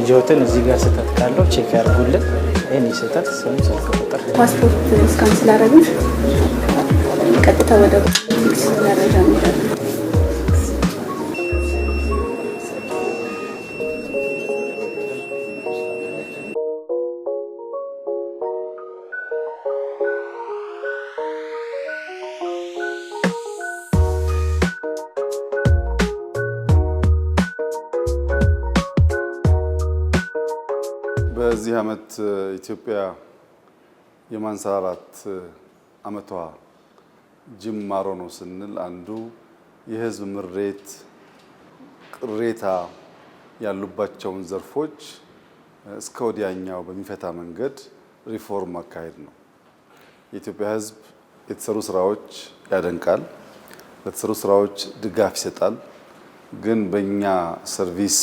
ልጆትን እዚህ ጋር ስህተት ካለው ቼክ ያርጉልን። እኔ ስህተት ስልክ ቁጥር ፓስፖርት ስካን ስላደረግን ቀጥታ ወደ ፊክስ መረጃ እንሄዳለን። በዚህ ዓመት ኢትዮጵያ የማንሰራራት ዓመቷ ጅማሮ ነው ስንል አንዱ የህዝብ ምሬት፣ ቅሬታ ያሉባቸውን ዘርፎች እስከ ወዲያኛው በሚፈታ መንገድ ሪፎርም ማካሄድ ነው። የኢትዮጵያ ህዝብ የተሰሩ ስራዎች ያደንቃል፣ ለተሰሩ ስራዎች ድጋፍ ይሰጣል። ግን በእኛ ሰርቪስ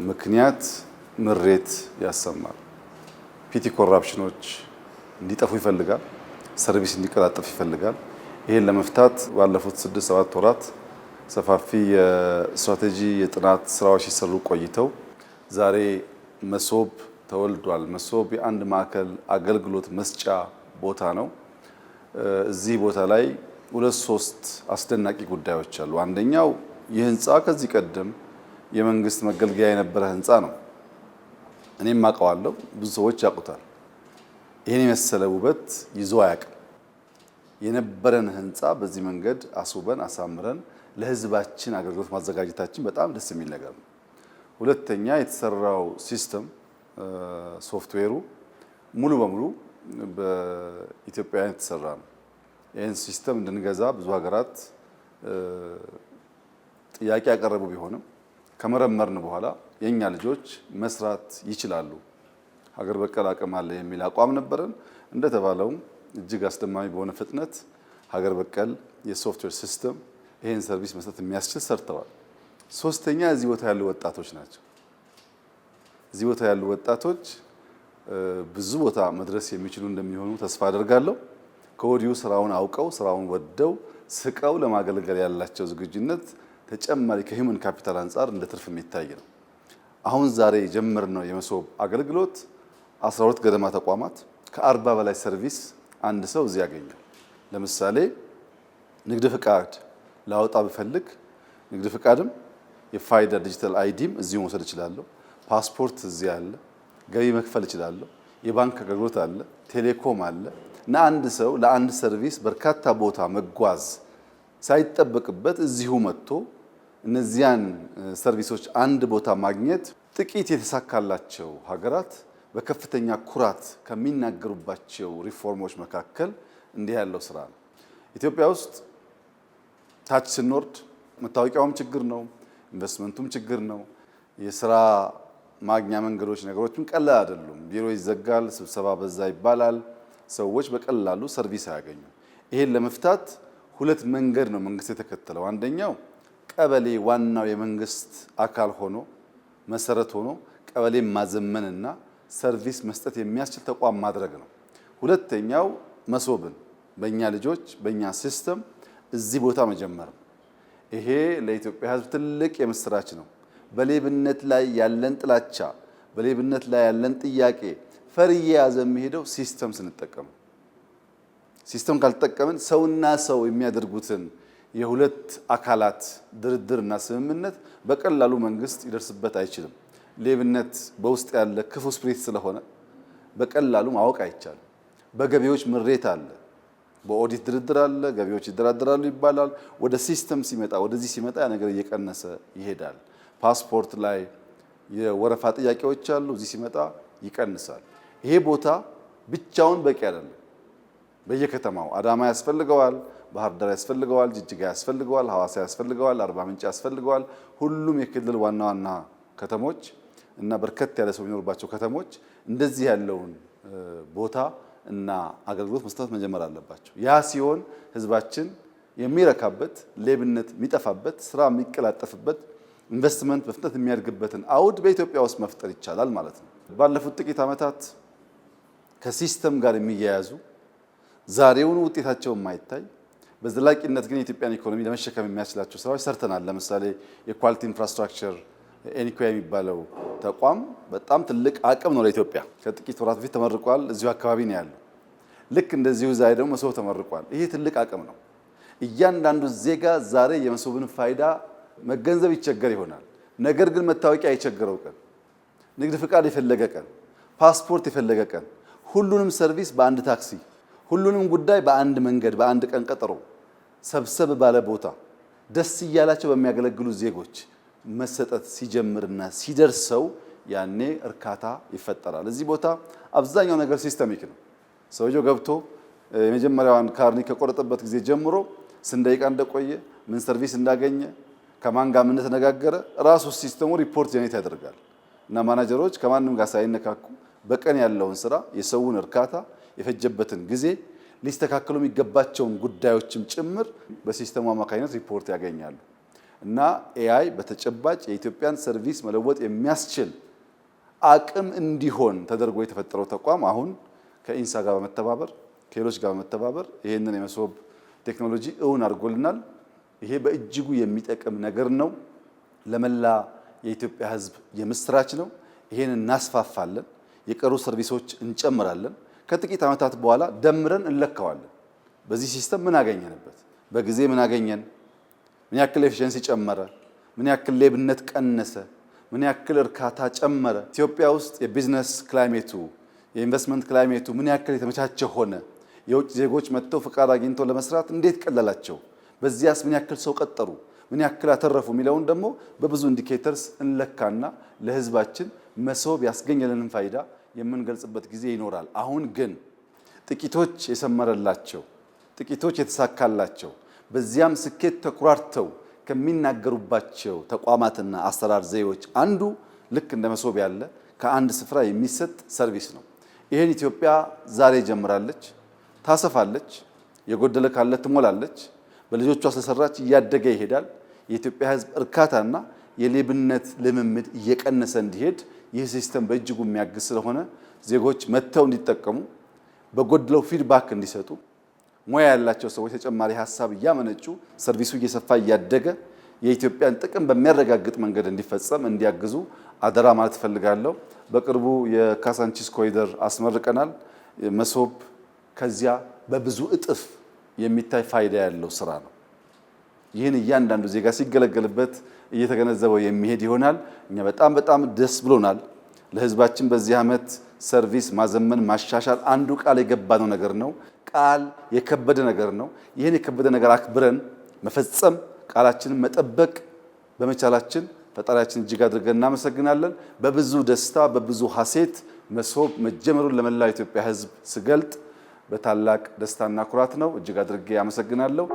ምክንያት ምሬት ያሰማል። ፒቲ ኮራፕሽኖች እንዲጠፉ ይፈልጋል። ሰርቪስ እንዲቀላጠፍ ይፈልጋል። ይሄን ለመፍታት ባለፉት 6-7 ወራት ሰፋፊ የስትራቴጂ የጥናት ስራዎች ሲሰሩ ቆይተው ዛሬ መሶብ ተወልዷል። መሶብ የአንድ ማዕከል አገልግሎት መስጫ ቦታ ነው። እዚህ ቦታ ላይ 2-3 አስደናቂ ጉዳዮች አሉ። አንደኛው ይህ ህንፃ ከዚህ ቀደም የመንግስት መገልገያ የነበረ ህንፃ ነው። እኔም አውቀዋለሁ፣ ብዙ ሰዎች ያውቁታል። ይሄን የመሰለ ውበት ይዞ አያውቅም። የነበረን ህንፃ በዚህ መንገድ አስውበን አሳምረን ለህዝባችን አገልግሎት ማዘጋጀታችን በጣም ደስ የሚል ነገር ነው። ሁለተኛ የተሰራው ሲስተም ሶፍትዌሩ ሙሉ በሙሉ በኢትዮጵያውያን የተሰራ ነው። ይህን ሲስተም እንድንገዛ ብዙ ሀገራት ጥያቄ ያቀረቡ ቢሆንም ከመረመርን በኋላ የኛ ልጆች መስራት ይችላሉ፣ ሀገር በቀል አቅም አለ የሚል አቋም ነበረን። እንደተባለው እጅግ አስደማሚ በሆነ ፍጥነት ሀገር በቀል የሶፍትዌር ሲስተም ይሄን ሰርቪስ መስጠት የሚያስችል ሰርተዋል። ሶስተኛ እዚህ ቦታ ያሉ ወጣቶች ናቸው። እዚህ ቦታ ያሉ ወጣቶች ብዙ ቦታ መድረስ የሚችሉ እንደሚሆኑ ተስፋ አደርጋለሁ። ከወዲሁ ስራውን አውቀው ስራውን ወደው ስቀው ለማገልገል ያላቸው ዝግጁነት ተጨማሪ ከሂውመን ካፒታል አንጻር እንደ ትርፍ የሚታይ ነው። አሁን ዛሬ የጀመርነው የመሶብ አገልግሎት 12 ገደማ ተቋማት ከ40 በላይ ሰርቪስ አንድ ሰው እዚህ ያገኛል። ለምሳሌ ንግድ ፍቃድ ላወጣ ብፈልግ ንግድ ፍቃድም የፋይዳ ዲጂታል አይዲም እዚሁ መውሰድ እችላለሁ። ፓስፖርት እዚህ አለ። ገቢ መክፈል እችላለሁ። የባንክ አገልግሎት አለ፣ ቴሌኮም አለ እና አንድ ሰው ለአንድ ሰርቪስ በርካታ ቦታ መጓዝ ሳይጠበቅበት እዚሁ መጥቶ እነዚያን ሰርቪሶች አንድ ቦታ ማግኘት ጥቂት የተሳካላቸው ሀገራት በከፍተኛ ኩራት ከሚናገሩባቸው ሪፎርሞች መካከል እንዲህ ያለው ስራ ነው። ኢትዮጵያ ውስጥ ታች ስንወርድ መታወቂያውም ችግር ነው፣ ኢንቨስትመንቱም ችግር ነው። የስራ ማግኛ መንገዶች ነገሮችም ቀላል አይደሉም። ቢሮ ይዘጋል፣ ስብሰባ በዛ ይባላል። ሰዎች በቀላሉ ሰርቪስ አያገኙ። ይሄን ለመፍታት ሁለት መንገድ ነው መንግስት የተከተለው። አንደኛው ቀበሌ ዋናው የመንግስት አካል ሆኖ መሰረት ሆኖ ቀበሌ ማዘመንና ሰርቪስ መስጠት የሚያስችል ተቋም ማድረግ ነው። ሁለተኛው መሶብን በእኛ ልጆች በእኛ ሲስተም እዚህ ቦታ መጀመር ነው። ይሄ ለኢትዮጵያ ሕዝብ ትልቅ የምስራች ነው። በሌብነት ላይ ያለን ጥላቻ፣ በሌብነት ላይ ያለን ጥያቄ ፈር እየያዘ የሚሄደው ሲስተም ስንጠቀም። ሲስተም ካልተጠቀምን ሰውና ሰው የሚያደርጉትን የሁለት አካላት ድርድርና ስምምነት በቀላሉ መንግስት ይደርስበት አይችልም። ሌብነት በውስጥ ያለ ክፉ ስፕሪት ስለሆነ በቀላሉ ማወቅ አይቻልም። በገቢዎች ምሬት አለ፣ በኦዲት ድርድር አለ፣ ገቢዎች ይደራደራሉ ይባላል። ወደ ሲስተም ሲመጣ ወደዚህ ሲመጣ ያ ነገር እየቀነሰ ይሄዳል። ፓስፖርት ላይ የወረፋ ጥያቄዎች አሉ፣ እዚህ ሲመጣ ይቀንሳል። ይሄ ቦታ ብቻውን በቂ አይደለም። በየከተማው አዳማ ያስፈልገዋል፣ ባህር ዳር ያስፈልገዋል፣ ጅጅጋ ያስፈልገዋል፣ ሐዋሳ ያስፈልገዋል፣ አርባ ምንጭ ያስፈልገዋል። ሁሉም የክልል ዋና ዋና ከተሞች እና በርከት ያለ ሰው የሚኖርባቸው ከተሞች እንደዚህ ያለውን ቦታ እና አገልግሎት መስጠት መጀመር አለባቸው። ያ ሲሆን ህዝባችን የሚረካበት፣ ሌብነት የሚጠፋበት፣ ስራ የሚቀላጠፍበት፣ ኢንቨስትመንት በፍጥነት የሚያድግበትን አውድ በኢትዮጵያ ውስጥ መፍጠር ይቻላል ማለት ነው። ባለፉት ጥቂት ዓመታት ከሲስተም ጋር የሚያያዙ ዛሬውን ውጤታቸው የማይታይ በዘላቂነት ግን የኢትዮጵያን ኢኮኖሚ ለመሸከም የሚያስችላቸው ስራዎች ሰርተናል። ለምሳሌ የኳሊቲ ኢንፍራስትራክቸር ኤኒኮያ የሚባለው ተቋም በጣም ትልቅ አቅም ነው ለኢትዮጵያ። ከጥቂት ወራት በፊት ተመርቋል። እዚሁ አካባቢ ነው ያለው። ልክ እንደዚሁ ዛሬ ደግሞ መሶብ ተመርቋል። ይሄ ትልቅ አቅም ነው። እያንዳንዱ ዜጋ ዛሬ የመሶብን ፋይዳ መገንዘብ ይቸገር ይሆናል። ነገር ግን መታወቂያ የቸገረው ቀን፣ ንግድ ፍቃድ የፈለገ ቀን፣ ፓስፖርት የፈለገ ቀን፣ ሁሉንም ሰርቪስ በአንድ ታክሲ፣ ሁሉንም ጉዳይ በአንድ መንገድ፣ በአንድ ቀን ቀጠሮ ሰብሰብ ባለ ቦታ ደስ እያላቸው በሚያገለግሉ ዜጎች መሰጠት ሲጀምርና ሲደርሰው ያኔ እርካታ ይፈጠራል። እዚህ ቦታ አብዛኛው ነገር ሲስተሚክ ነው። ሰውየው ገብቶ የመጀመሪያዋን ካርኒ ከቆረጠበት ጊዜ ጀምሮ ስንት ደቂቃ እንደቆየ፣ ምን ሰርቪስ እንዳገኘ፣ ከማን ጋር ምን ተነጋገረ ራሱ ሲስተሙ ሪፖርት ጀኔሬት ያደርጋል እና ማናጀሮች ከማንም ጋር ሳይነካኩ በቀን ያለውን ስራ፣ የሰውን እርካታ፣ የፈጀበትን ጊዜ፣ ሊስተካከሉ የሚገባቸውን ጉዳዮችም ጭምር በሲስተሙ አማካኝነት ሪፖርት ያገኛሉ እና ኤአይ በተጨባጭ የኢትዮጵያን ሰርቪስ መለወጥ የሚያስችል አቅም እንዲሆን ተደርጎ የተፈጠረው ተቋም አሁን ከኢንሳ ጋር በመተባበር ከሌሎች ጋር በመተባበር ይሄንን የመሶብ ቴክኖሎጂ እውን አድርጎልናል። ይሄ በእጅጉ የሚጠቅም ነገር ነው። ለመላ የኢትዮጵያ ሕዝብ የምስራች ነው። ይሄን እናስፋፋለን። የቀሩ ሰርቪሶች እንጨምራለን። ከጥቂት ዓመታት በኋላ ደምረን እንለካዋለን። በዚህ ሲስተም ምን አገኘንበት? በጊዜ ምን አገኘን? ምን ያክል ኤፊሽንሲ ጨመረ? ምን ያክል ሌብነት ቀነሰ? ምን ያክል እርካታ ጨመረ? ኢትዮጵያ ውስጥ የቢዝነስ ክላይሜቱ የኢንቨስትመንት ክላይሜቱ ምን ያክል የተመቻቸ ሆነ? የውጭ ዜጎች መጥተው ፍቃድ አግኝተው ለመስራት እንዴት ቀለላቸው? በዚያስ ምን ያክል ሰው ቀጠሩ? ምን ያክል አተረፉ? የሚለውን ደግሞ በብዙ ኢንዲኬተርስ እንለካና ለህዝባችን መሶብ ያስገኘልንን ፋይዳ የምንገልጽበት ጊዜ ይኖራል። አሁን ግን ጥቂቶች የሰመረላቸው፣ ጥቂቶች የተሳካላቸው፣ በዚያም ስኬት ተኩራርተው ከሚናገሩባቸው ተቋማትና አሰራር ዘዴዎች አንዱ ልክ እንደ መሶብ ያለ ከአንድ ስፍራ የሚሰጥ ሰርቪስ ነው። ይሄን ኢትዮጵያ ዛሬ ጀምራለች፣ ታሰፋለች፣ የጎደለ ካለ ትሞላለች። በልጆቿ ስለሰራች እያደገ ይሄዳል። የኢትዮጵያ ሕዝብ እርካታና የሌብነት ልምምድ እየቀነሰ እንዲሄድ ይህ ሲስተም በእጅጉ የሚያግዝ ስለሆነ ዜጎች መጥተው እንዲጠቀሙ፣ በጎድለው ፊድባክ እንዲሰጡ፣ ሙያ ያላቸው ሰዎች ተጨማሪ ሀሳብ እያመነጩ ሰርቪሱ እየሰፋ እያደገ የኢትዮጵያን ጥቅም በሚያረጋግጥ መንገድ እንዲፈጸም እንዲያግዙ አደራ ማለት እፈልጋለሁ። በቅርቡ የካሳንቺስ ኮሪደር አስመርቀናል። መሶብ ከዚያ በብዙ እጥፍ የሚታይ ፋይዳ ያለው ስራ ነው። ይህን እያንዳንዱ ዜጋ ሲገለገልበት እየተገነዘበው የሚሄድ ይሆናል። እኛ በጣም ደስ ብሎናል። ለህዝባችን በዚህ ዓመት ሰርቪስ ማዘመን ማሻሻል አንዱ ቃል የገባነው ነገር ነው። ቃል የከበደ ነገር ነው። ይህን የከበደ ነገር አክብረን መፈጸም፣ ቃላችንን መጠበቅ በመቻላችን ፈጣሪያችን እጅግ አድርገን እናመሰግናለን። በብዙ ደስታ በብዙ ሐሴት መሶብ መጀመሩን ለመላው ኢትዮጵያ ህዝብ ስገልጥ በታላቅ ደስታና ኩራት ነው። እጅግ አድርጌ አመሰግናለሁ።